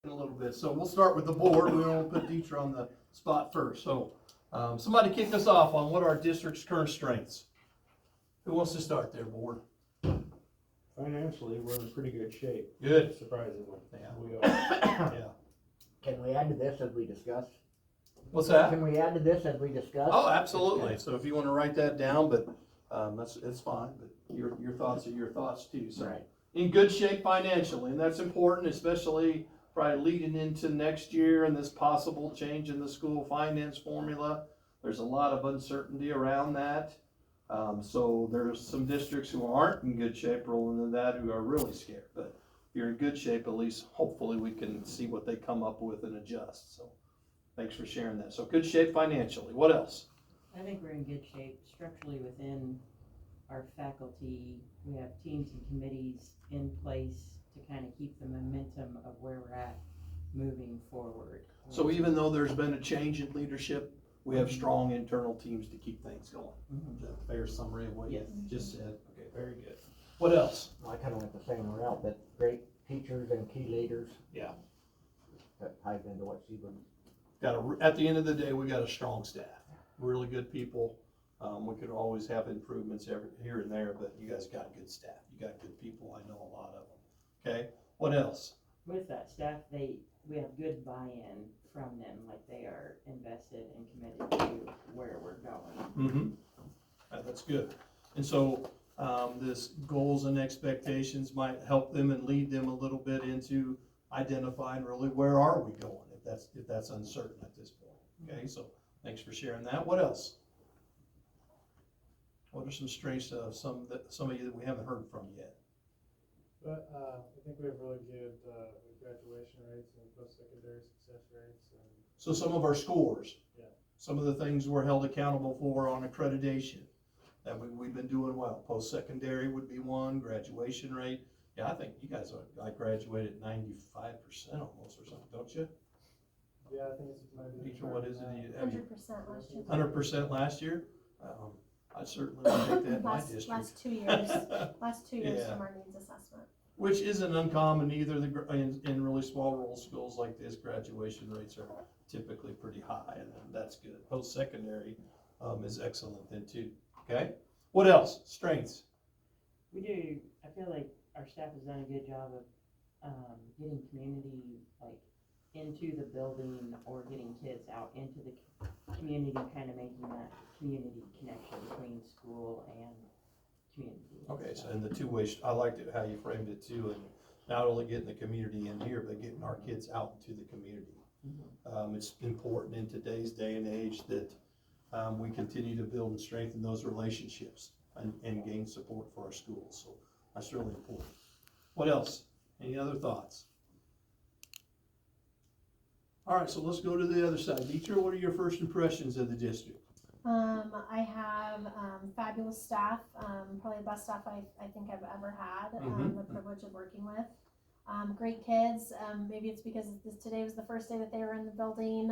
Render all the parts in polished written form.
in a little bit. So we'll start with the board. We won't put Dietrich on the spot first. So somebody kick us off on what are our district's current strengths. Who wants to start there, board? Financially, we're in pretty good shape. Good. Surprisingly. Yeah. We are. Yeah. Can we add to this as we discuss? What's that? Can we add to this as we discuss? Oh, absolutely. So if you want to write that down, but it's fine. But your thoughts are your thoughts too. So Right. in good shape financially, and that's important, especially probably leading into next year and this possible change in the school finance formula. There's a lot of uncertainty around that. So there's some districts who aren't in good shape rolling into that who are really scared. But if you're in good shape, at least hopefully we can see what they come up with and adjust. So thanks for sharing that. So good shape financially. What else? I think we're in good shape structurally within our faculty. We have teams and committees in place to kind of keep the momentum of where we're at moving forward. So even though there's been a change in leadership, we have strong internal teams to keep things going. Is that a fair summary of what you just said? Okay, very good. What else? I kind of went the same route, but great teachers and key leaders. Yeah. That ties into what she was. At the end of the day, we got a strong staff, really good people. We could always have improvements here and there, but you guys got good staff. You got good people. I know a lot of them. Okay. What else? With that staff, we have good buy-in from them, like they are invested and committed to where we're going. That's good. And so this goals and expectations might help them and lead them a little bit into identifying really where are we going if that's uncertain at this point. Okay, so thanks for sharing that. What else? What are some strengths of some of you that we haven't heard from yet? But I think we have really good graduation rates and post-secondary success rates. And So some of our scores, Yeah. some of the things we're held accountable for on accreditation, that we've been doing well. Post-secondary would be one, graduation rate. Yeah, I think you guys I graduated at 95% almost or something, don't you? yeah, I think it's maybe. Teacher, what is it? 100% last year. 100% last year? I certainly would take that in my district. Last 2 years. Last 2 years Yeah. from our needs assessment. Which isn't uncommon either. In really small rural schools like this, graduation rates are typically pretty high, and that's good. Post-secondary is excellent then too. Okay? What else? Strengths? We do, I feel like our staff has done a good job of getting community like into the building or getting kids out into the community, kind of making that community connection between school and community. Okay, so in the two-way, I liked it how you framed it too, and not only getting the community in here, but getting our kids out into the community. It's important in today's day and age that we continue to build and strengthen those relationships and gain support for our schools. So that's really important. What else? Any other thoughts? All right, so let's go to the other side. Dietrich, what are your first impressions of the district? I have fabulous staff, probably the best staff I think I've ever had, the privilege of working with. Great kids, maybe it's because today was the first day that they were in the building,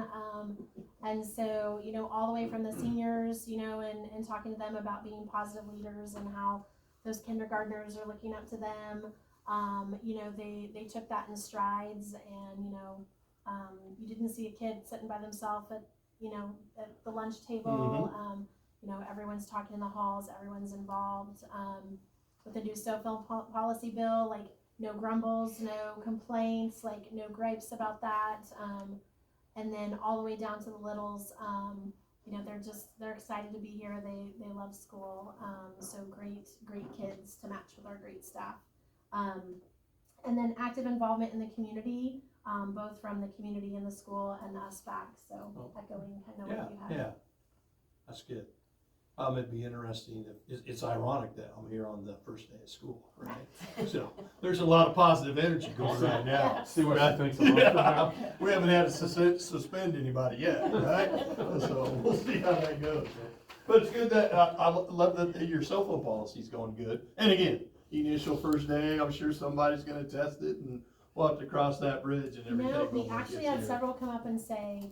and so, you know, all the way from the seniors, you know, and talking to them about being positive leaders and how those kindergartners are looking up to them, you know, they took that in strides, and, you know, you didn't see a kid sitting by themselves at the lunch table. You know, everyone's talking in the halls, everyone's involved. With the new SoFil policy bill, like no grumbles, no complaints, like no gripes about that. And then all the way down to the littles, you know, they're excited to be here. They love school. So great kids to match with our great staff. And then active involvement in the community. Both from the community and the school and us back. So echoing kind of what you had. Yeah, that's good. It'd be interesting it's ironic that I'm here on the first day of school, right? So there's a lot of positive energy going right now. See what I think. Yeah, we haven't had to suspend anybody yet, right? So we'll see how that goes. But it's good that I love that your cell phone policy's going good. And again, initial first day, I'm sure somebody's going to test it, and we'll have to cross that bridge and everything. No, we actually had several come up and say,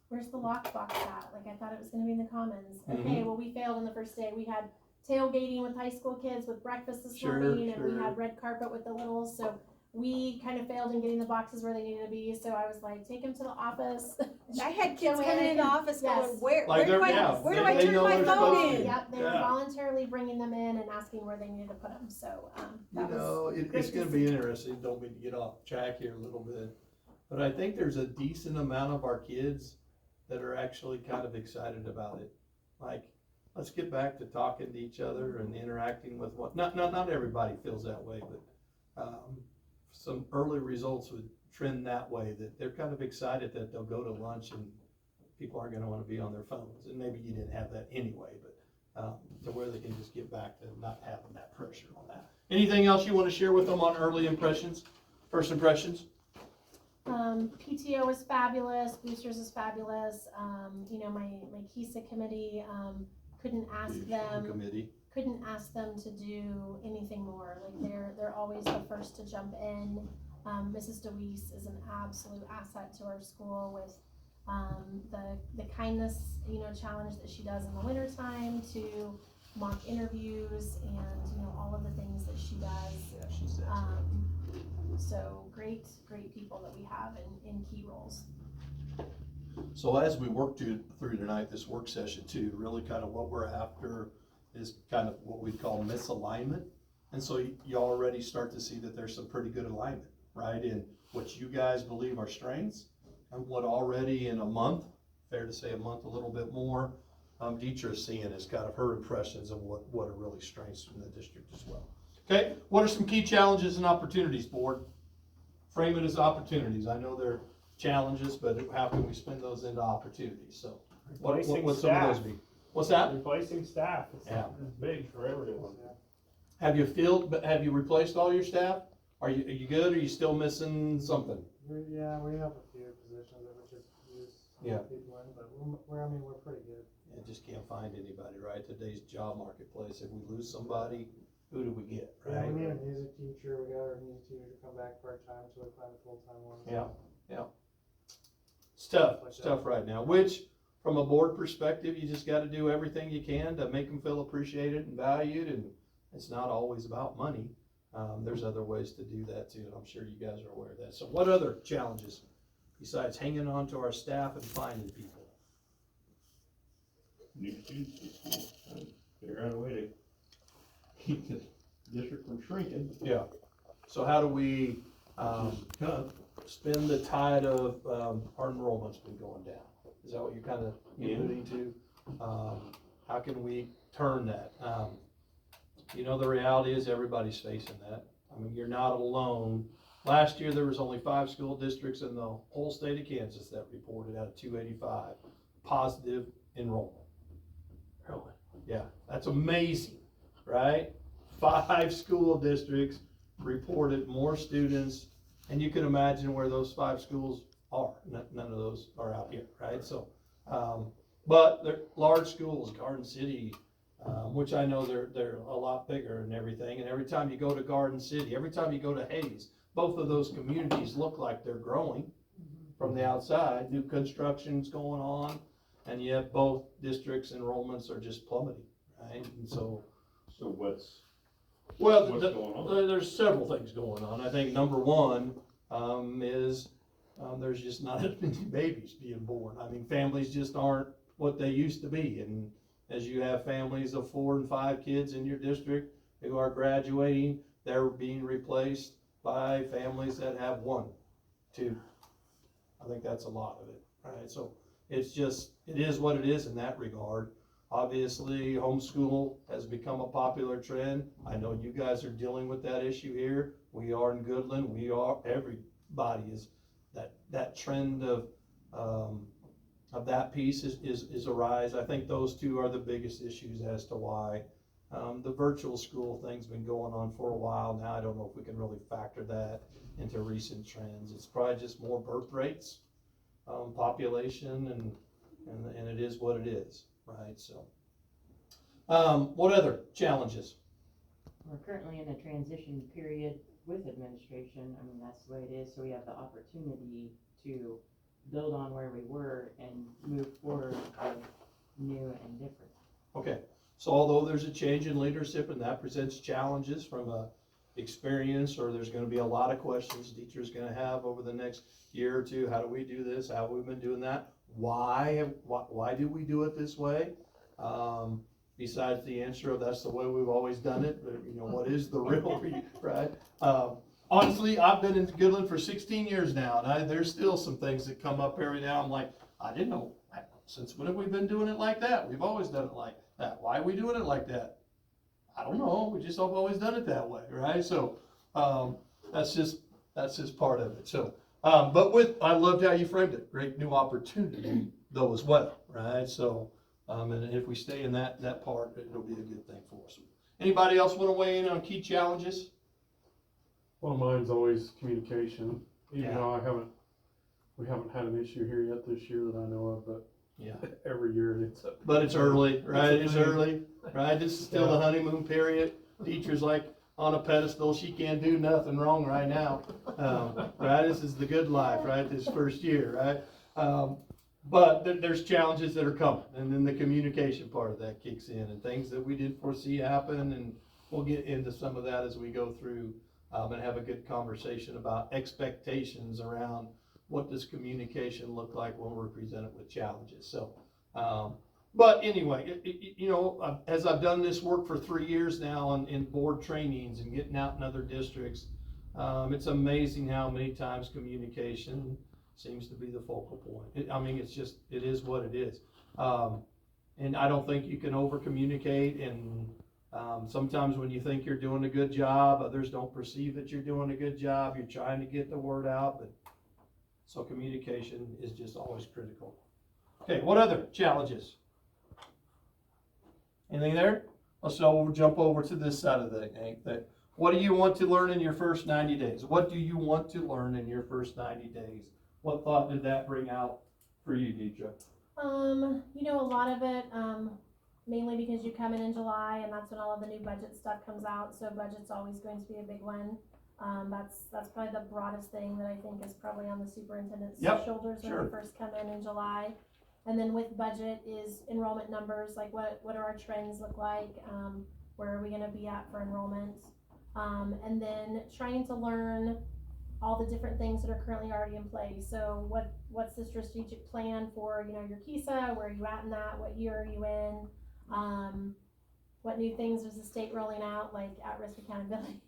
"Where's the lockbox at? Like, I thought it was going to be in the commons." Okay, well, we failed on the first day. We had tailgating with high school kids with breakfast this morning, and we had red carpet with the littles. So we kind of failed in getting the boxes where they needed to be, so I was like, take them to the office. I had Can kids we- coming in the office Yes. going, where Like do they're- I, yeah, where do they- I they turn know my they're phone supposed in? to. Yep, they were Yeah. voluntarily bringing them in and asking where they needed to put them, so, You that was know, great it's to gonna see. be interesting, don't mean to get off track here a little bit, but I think there's a decent amount of our kids that are actually kind of excited about it. Like, let's get back to talking to each other and interacting with not everybody feels that way, but, some early results would trend that way, that they're kind of excited that they'll go to lunch and people aren't gonna wanna be on their phones, and maybe you didn't have that anyway, but, to where they can just get back to not having that pressure on that. Anything else you wanna share with them on early impressions, first impressions? PTO was fabulous, Boosters is fabulous, you know, my KISA committee, couldn't ask them to do anything more, like they're always the first to jump in. Mrs. DeWeese is an absolute asset to our school with, the kindness, you know, challenge that she does in the wintertime, to mock interviews and, you know, all of the things that she does. Yeah, she's that. So great people that we have in key roles. So as we work through tonight, this work session too, really kind of what we're after is kind of what we call misalignment. And so you already start to see that there's some pretty good alignment, right? In what you guys believe are strengths and what already in a month, fair to say a month, a little bit more, Deetra is seeing as kind of her impressions of what are really strengths in the district as well. Okay, what are some key challenges and opportunities, board? Frame it as opportunities. I know they're challenges, but how can we spin those into opportunities? So what Replacing would some of those staff. be? What's that? Replacing staff, it's Yeah. big for everyone. Have you replaced all your staff? Are you good? Are you still missing something? Yeah, we have a few positions that we could use Yeah. people in, but we're pretty good. You just can't find anybody, right? Today's job marketplace, if we lose somebody, who do we get, Yeah, right? we need a music teacher, we got our music teacher to come back part-time until we find a full-time one. Yeah. It's tough right now, which from a board perspective, you just gotta do everything you can to make them feel appreciated and valued, and it's not always about money. There's other ways to do that too, and I'm sure you guys are aware of that. So what other challenges besides hanging on to our staff and finding people? New students to school, and figure out a way to keep the district from shrinking. Yeah. So how do we, Tough. spin the tide of, our enrollment's been going down? Is that what you're kind of alluding to? How can we turn that? You know, the reality is everybody's facing that. I mean, you're not alone. Last year, there was only 5 school districts in the whole state of Kansas that reported out of 285 positive enrollment. Really? Yeah, that's amazing, right? 5 school districts reported more students, and you can imagine where those 5 schools are. None of those are out here, right? So, but they're large schools, Garden City, which I know they're a lot bigger and everything. And every time you go to Garden City, every time you go to Hayes, both of those communities look like they're growing from the outside. New construction's going on, and yet both districts' enrollments are just plummeting, right? And so, So what's well, going on? there's several things going on. I think number one is there's just not as many babies being born. I mean, families just aren't what they used to be. And as you have families of 4 and 5 kids in your district who are graduating, they're being replaced by families that have 1, 2. I think that's a lot of it, right? So it is what it is in that regard. Obviously, homeschool has become a popular trend. I know you guys are dealing with that issue here. We are in Goodland. Everybody is, that trend of that piece is a rise. I think those 2 are the biggest issues as to why. The virtual school thing's been going on for a while now. I don't know if we can really factor that into recent trends. It's probably just more birth rates, population, and it is what it is, right? So, what other challenges? We're currently in a transition period with administration. I mean, that's the way it is, so we have the opportunity to build on where we were and move forward with new and different. Okay, so although there's a change in leadership and that presents challenges from a experience, or there's gonna be a lot of questions teachers gonna have over the next year or two. How do we do this? How have we been doing that? Why do we do it this way? Besides the answer of that's the way we've always done it, but, you know, what is the real, right? Honestly, I've been in Goodland for 16 years now, and there's still some things that come up every now. I'm like, I didn't know, since when have we been doing it like that? We've always done it like that. Why are we doing it like that? I don't know, we just have always done it that way, right? So, that's just part of it. So, but I loved how you framed it. Great new opportunity though as well, right? So, and if we stay in that part, it'll be a good thing for us. Anybody else want to weigh in on key challenges? One of mine's always communication, even Yeah. though we haven't had an issue here yet this year that I know of, but Yeah. every year it's But it's early, right? It's It's a thing. early, right? This is still the honeymoon period. Teacher's like on a pedestal. She can't do nothing wrong right now. Right? This is the good life, right? This first year, right? But there's challenges that are coming, and then the communication part of that kicks in, and things that we didn't foresee happen, and we'll get into some of that as we go through, and have a good conversation about expectations around what does communication look like when we're presented with challenges. So, but anyway, you know, as I've done this work for 3 years now in board trainings and getting out in other districts, it's amazing how many times communication seems to be the focal point. I mean, it is what it is. And I don't think you can over communicate, and sometimes when you think you're doing a good job, others don't perceive that you're doing a good job. You're trying to get the word out, but so communication is just always critical. Okay, what other challenges? Anything there? So we'll jump over to this side of the thing. What do you want to learn in your first 90 days? What do you want to learn in your first 90 days? What thought did that bring out for you, Deidre? You know, a lot of it, mainly because you come in July, and that's when all of the new budget stuff comes out, so budget's always going to be a big one. That's probably the broadest thing that I think is probably on the superintendent's shoulders when we first come in July. And then with budget is enrollment numbers, like what do our trends look like? Where are we gonna be at for enrollment? And then trying to learn all the different things that are currently already in place. So what's the strategic plan for, you know, your KISA? Where are you at in that? What year are you in? What new things is the state rolling out, like at-risk accountability?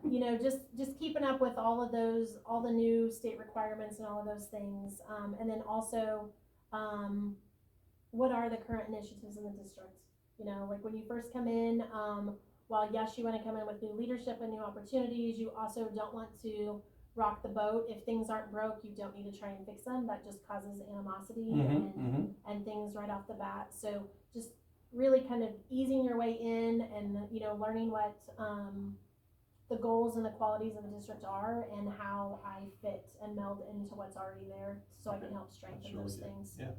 You know, just keeping up with all of those, all the new state requirements and all of those things. And then also, what are the current initiatives in the district? You know, like when you first come in, while yes, you want to come in with new leadership and new opportunities, you also don't want to rock the boat. If things aren't broke, you don't need to try and fix them. That just causes animosity and things right off the bat. So just really kind of easing your way in and, you know, learning what the goals and the qualities of the district are and how I fit and meld into what's already there, so I can help strengthen those things. Yeah.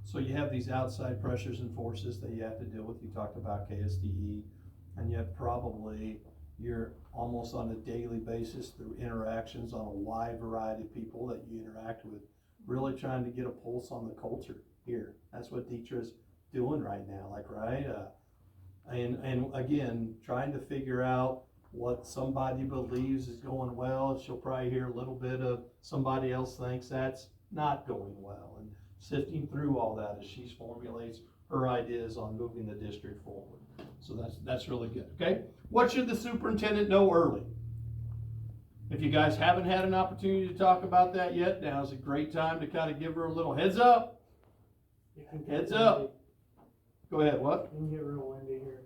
So you have these outside pressures and forces that you have to deal with. You talked about KSDE, and yet probably you're almost on a daily basis through interactions on a wide variety of people that you interact with, really trying to get a pulse on the culture here. That's what Deidre's doing right now, like, right? And again, trying to figure out what somebody believes is going well. She'll probably hear a little bit of somebody else thinks that's not going well, and sifting through all that as she formulates her ideas on moving the district forward. So that's really good. Okay, what should the superintendent know early? If you guys haven't had an opportunity to talk about that yet, now is a great time to kind of give her a little heads up. Heads up. Go ahead. What? It can get real windy here.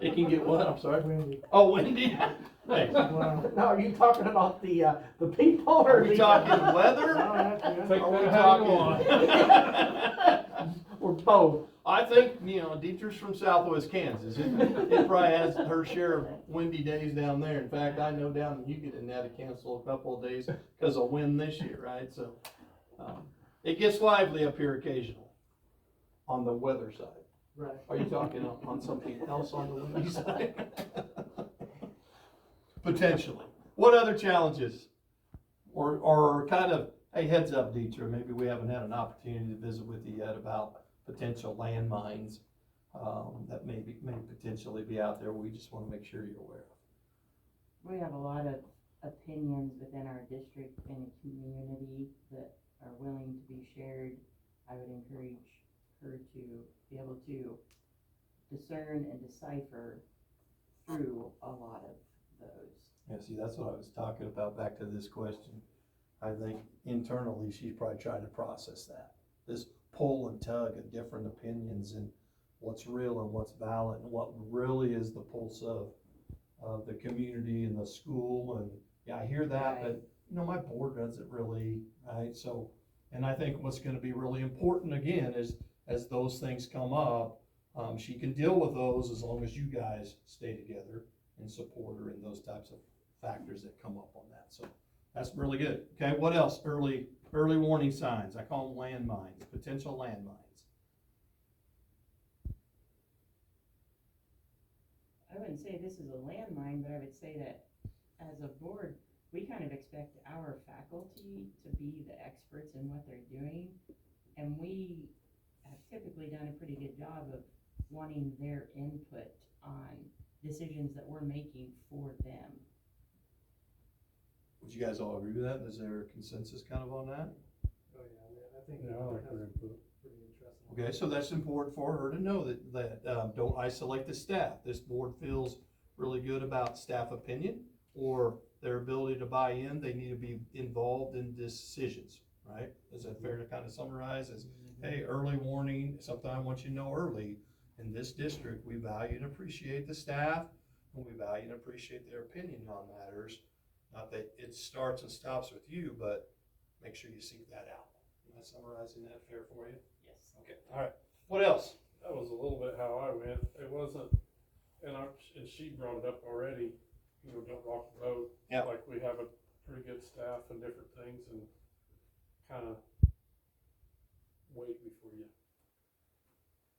It can get what? I'm sorry. Windy. Oh, windy. Hey, Wow. Now, are you talking about the people or are we talking weather? No, that's Are we How you talking? or both? I think, you know, Deidre's from Southwest Kansas. It probably has her share of windy days down there. In fact, I know down in Hugoton had to cancel a couple of days because of wind this year, right? So it gets lively up here occasionally on the weather side. right. Are you talking on something else on the windy side? Potentially. What other challenges? Or kind of, hey, heads up, Deidre, maybe we haven't had an opportunity to visit with you yet about potential landmines that may potentially be out there, we just wanna make sure you're aware of. We have a lot of opinions within our district and community that are willing to be shared. I would encourage her to be able to discern and decipher through a lot of those. Yeah, see, that's what I was talking about, back to this question. I think internally, she's probably trying to process that. This pull and tug of different opinions and what's real and what's valid and what really is the pulse of the community and the school. And yeah, I hear that, but you know, my board doesn't really, right? So, and I think what's gonna be really important again is, as those things come up, she can deal with those as long as you guys stay together and support her in those types of factors that come up on that. So that's really good. Okay, what else? Early warning signs. I call them landmines, potential landmines. I wouldn't say this is a landmine, but I would say that as a board, we kind of expect our faculty to be the experts in what they're doing. And we have typically done a pretty good job of wanting their input on decisions that we're making for them. Would you guys all agree with that? Is there a consensus kind of on that? Oh, yeah, I mean, I think Yeah, I like that's her input. pretty interesting. Okay, so that's important for her to know that don't isolate the staff. This board feels really good about staff opinion or their ability to buy in. They need to be involved in decisions, right? Is that fair to kind of summarize as, hey, early warning, something I want you to know early. In this district, we value and appreciate the staff, and we value and appreciate their opinion on matters. Not that it starts and stops with you, but make sure you seek that out. Am I summarizing that fair for you? Yes. Okay, all right. What else? That was a little bit how I went. It wasn't, and she brought it up already, you know, don't rock the boat. Yeah. Like we have a pretty good staff and different things and kind of wait before you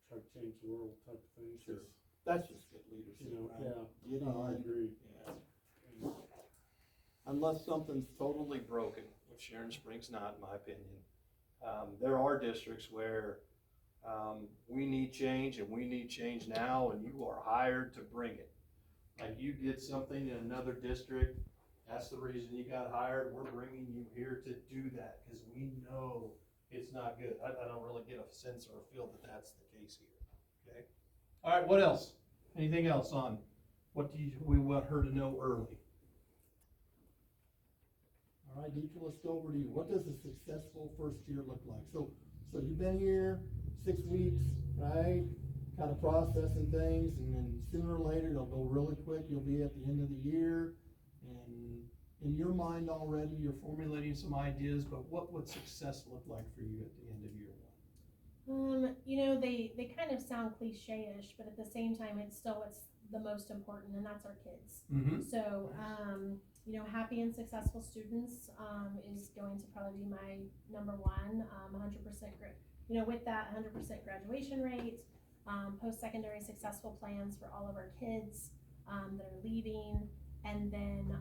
try to change the world type of thing. Sure. That's just good leadership, You know, right? yeah, Get no, I in. agree. Yeah. Unless something's totally broken, which Sharon Springs not, in my opinion. There are districts where we need change and we need change now, and you are hired to bring it. Like you did something in another district, that's the reason you got hired. We're bringing you here to do that because we know it's not good. I don't really get a sense or a feel that that's the case here. Okay. All right. What else? Anything else on what we want her to know early? All right, Deidre, let's go over to you. What does a successful first year look like? So you've been here 6 weeks, right? Kind of processing things, and then sooner or later it'll go really quick. You'll be at the end of the year, and in your mind already, you're Formulating some ideas, but what would success look like for you at the end of year one? You know, they kind of sound cliche-ish, but at the same time, it's still what's the most important, and that's our kids. Mm-hmm. So, you know, happy and successful students is going to probably be my number one. 100% you know, with that 100% graduation rate, post-secondary successful plans for all of our kids that are leaving, and then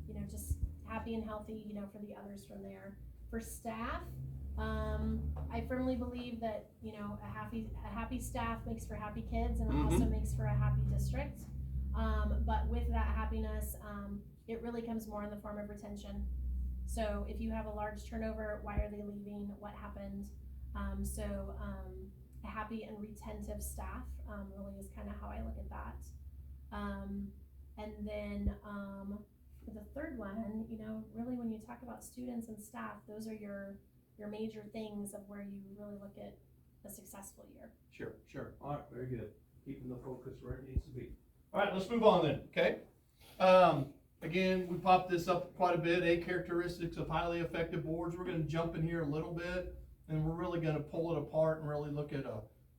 you know, just happy and healthy, you know, for the others from there. For staff, I firmly believe that, you know, a happy staff makes for happy kids, and it also makes for a happy district. But with that happiness, it really comes more in the form of retention. So if you have a large turnover, why are they leaving? What happened? A happy and retentive staff really is kind of how I look at that. And then for the third one, you know, really when you talk about students and staff, those are your major things of where you really look at a successful year. Sure. All right, very good. Keeping the focus where it needs to be. All right, let's move on then, okay? Again, we popped this up quite a bit, 8 characteristics of highly effective boards. We're gonna jump in here a little bit, and we're really gonna pull it apart and really look at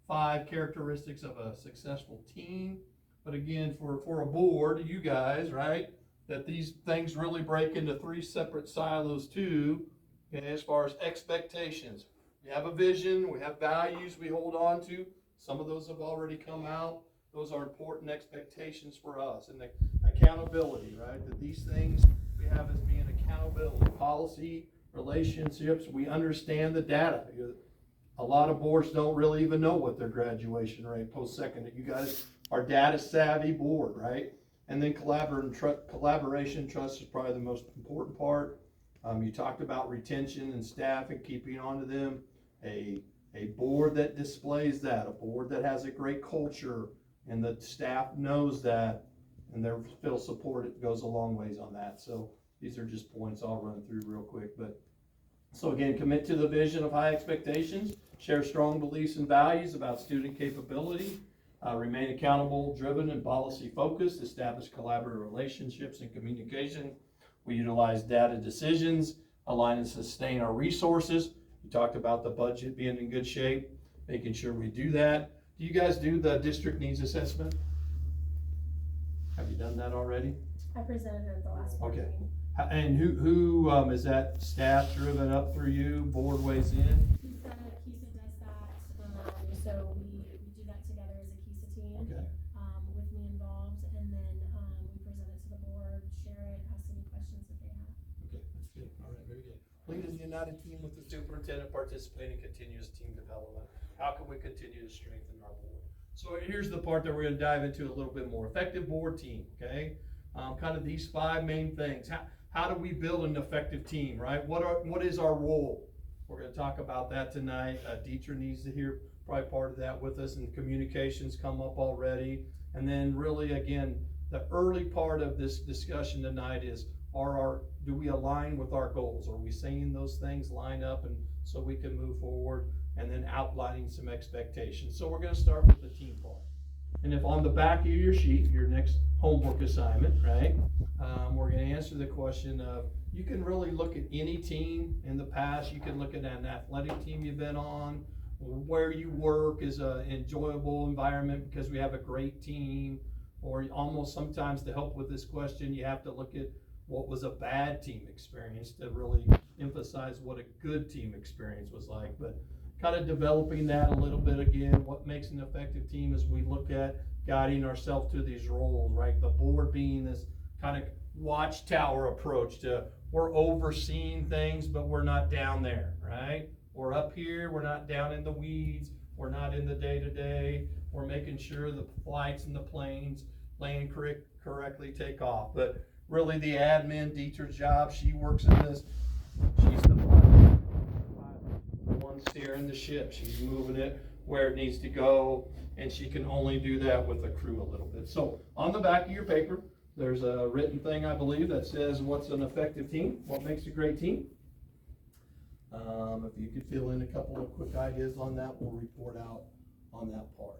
5 characteristics of a successful team. But again, for a board, you guys, right, that these things really break into 3 separate silos too, okay, as far as expectations. We have a vision, we have values we hold on to. Some of those have already come out. Those are important expectations for us. And the accountability, right? That these things we have as being accountability, policy, relationships. We understand the data. a lot of boards don't really even know what their graduation rate post-secondary. You guys are data savvy board, right? And then collaboration, trust is probably the most important part. You talked about retention and staff and keeping on to them. A board that displays that, a board that has a great culture and the staff knows that and they feel supported goes a long ways on that. So these are just points I'll run through real quick. But so again, commit to the vision of high expectations, share strong beliefs and values about student capability, remain accountable, driven, and policy focused, establish collaborative relationships and communication. We utilize data decisions, align and sustain our resources. You talked about the budget being in good shape, making sure we do that. Do you guys do the district needs assessment? Have you done that already? I presented it at the last board Okay. meeting. And who is that staff driven up through you, board weighs in? KISA does that, so we do that together as a KISA team. Okay. With me involved, and then, we present it to the board, share it, ask any questions that they have. Okay, that's good. All right, very good. Lead as a united team with the superintendent, participate in continuous team development. How can we continue to strengthen our board? So here's the part that we're gonna dive into a little bit more. Effective board team, okay? Kind of these 5 main things. How do we build an effective team, right? What is our role? We're gonna talk about that tonight. Dietrich needs to hear probably part of that with us, and communications come up already. And then really, again, the early part of this discussion tonight is, do we align with our goals? Are we seeing those things line up and so we can move forward? And then outlining some expectations. So we're gonna start with the team part. And if on the back of your sheet, your next homework assignment, right, we're gonna answer the question of, you can really look at any team in the past. You can look at an athletic team you've been on, where you work is an enjoyable environment because we have a great team, or almost sometimes to help with this question, you have to look at what was a bad team experience to really emphasize what a good team experience was like. But kind of developing that a little bit again, what makes an effective team as we look at guiding ourselves to these roles, right? The board being this kind of watchtower approach to, we're overseeing things, but we're not down there, right? We're up here, we're not down in the weeds, we're not in the day-to-day, we're making sure the flights and the planes land correctly take off. But really the admin, Dietrich's job, she works in this, she's the one steering the ship. She's moving it where it needs to go, and she can only do that with a crew a little bit. So on the back of your paper, there's a written thing, I believe, that says what's an effective team, what makes a great team. If you could fill in a couple of quick ideas on that, we'll report out on that part.